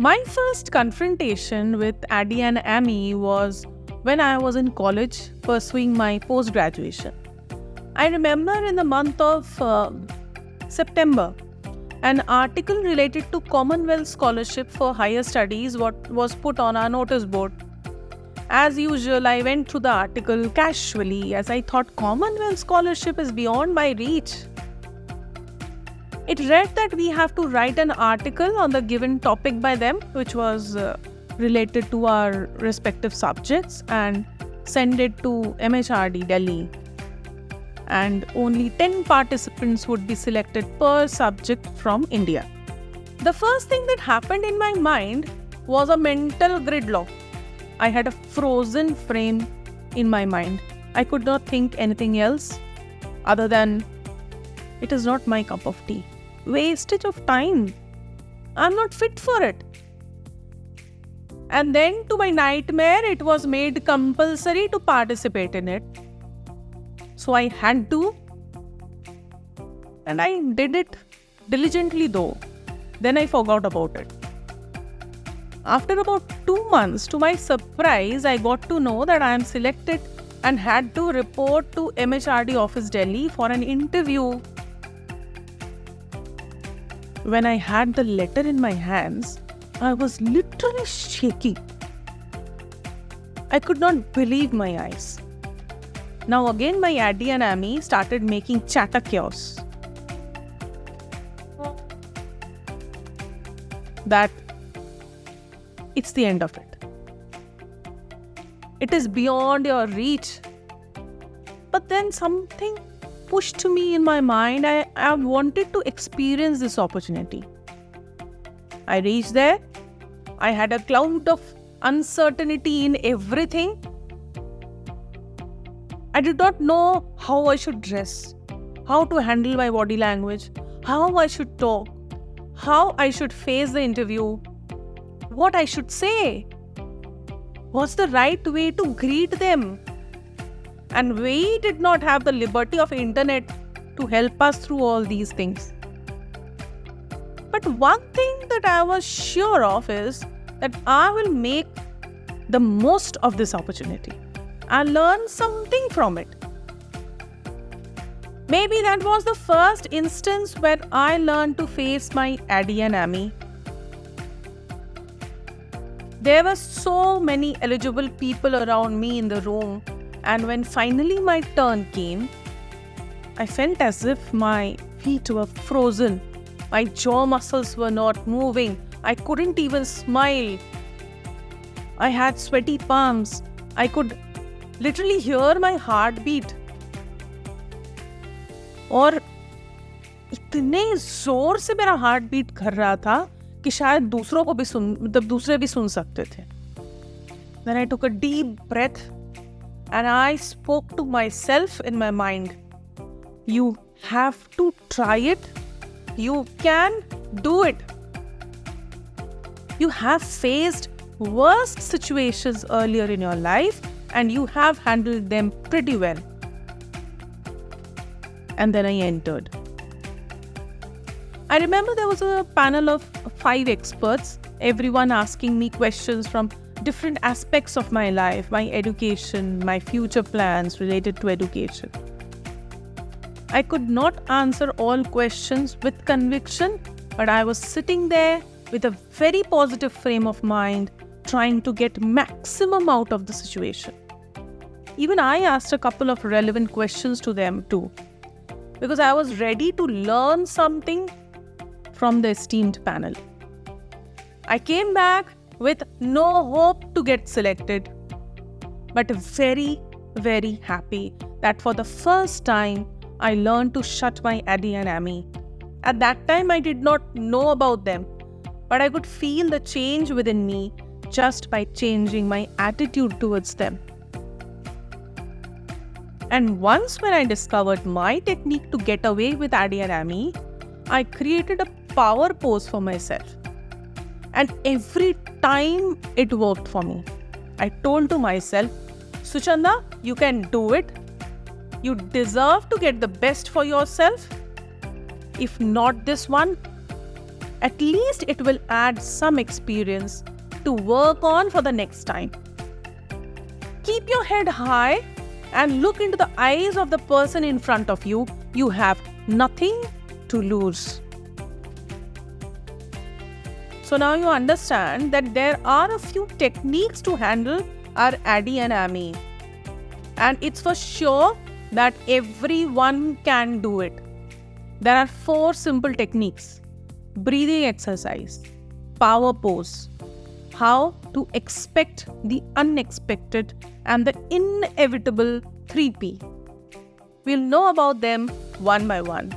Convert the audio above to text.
My first confrontation with Addy and Amy was when I was in college pursuing my post-graduation. I remember in the month of September, an article related to Commonwealth Scholarship for Higher Studies was put on our notice board. As usual, I went through the article casually as I thought Commonwealth Scholarship is beyond my reach. It read that we have to write an article on the given topic by them, which was related to our respective subjects, and send it to MHRD Delhi. And only 10 participants would be selected per subject from India. The first thing that happened in my mind was a mental gridlock. I had a frozen frame in my mind. I could not think anything else other than, it is not my cup of tea. Wastage of time. I'm not fit for it. And then to my nightmare, it was made compulsory to participate in it. So I had to, and I did it diligently though. Then I forgot about it. After about 2 months, to my surprise, I got to know that I am selected and had to report to MHRD office Delhi for an interview. When I had the letter in my hands, I was literally shaking. I could not believe my eyes. Now again my Addy and Amy started making chatter chaos. That it's the end of it. It is beyond your reach. But then something pushed me in my mind. I wanted to experience this opportunity. I reached there. I had a cloud of uncertainty in everything. I did not know how I should dress, how to handle my body language, how I should talk, how I should face the interview, what I should say, what's the right way to greet them. And we did not have the liberty of internet to help us through all these things. But one thing that I was sure of is that I will make the most of this opportunity. I'll learn something from it. Maybe that was the first instance where I learned to face my Addy and Amy. There were so many eligible people around me in the room, and when finally my turn came, I felt as if my feet were frozen. My jaw muscles were not moving. I couldn't even smile. I had sweaty palms. I could literally hear my heartbeat. और इतने जोर से मेरा heart beat कर रहा था कि शायद दूसरों को भी दूसरे भी सुन सकते थे. Then I took a deep breath and I spoke to myself in my mind. You have to try it. You can do it. You have faced worst situations earlier in your life and you have handled them pretty well. And then I entered. I remember there was a panel of 5 experts, everyone asking me questions from different aspects of my life, my education, my future plans related to education. I could not answer all questions with conviction, but I was sitting there with a very positive frame of mind, trying to get maximum out of the situation. Even I asked a couple of relevant questions to them too, because I was ready to learn something from the esteemed panel. I came back with no hope to get selected, but very, very happy that for the first time, I learned to shut my Addy and Amy. At that time, I did not know about them, but I could feel the change within me just by changing my attitude towards them. And once when I discovered my technique to get away with Addy and Amy, I created a power pose for myself. And every time it worked for me. I told to myself, Suchanda, you can do it. You deserve to get the best for yourself. If not this one, At least it will add some experience to work on for the next time. Keep your head high and look into the eyes of the person in front of you. You have nothing to lose. So now you understand that there are a few techniques to handle our Addy and Amy. And it's for sure that everyone can do it. There are 4 simple techniques: breathing exercise, power pose, how to expect the unexpected, and the inevitable 3P. We'll know about them one by one.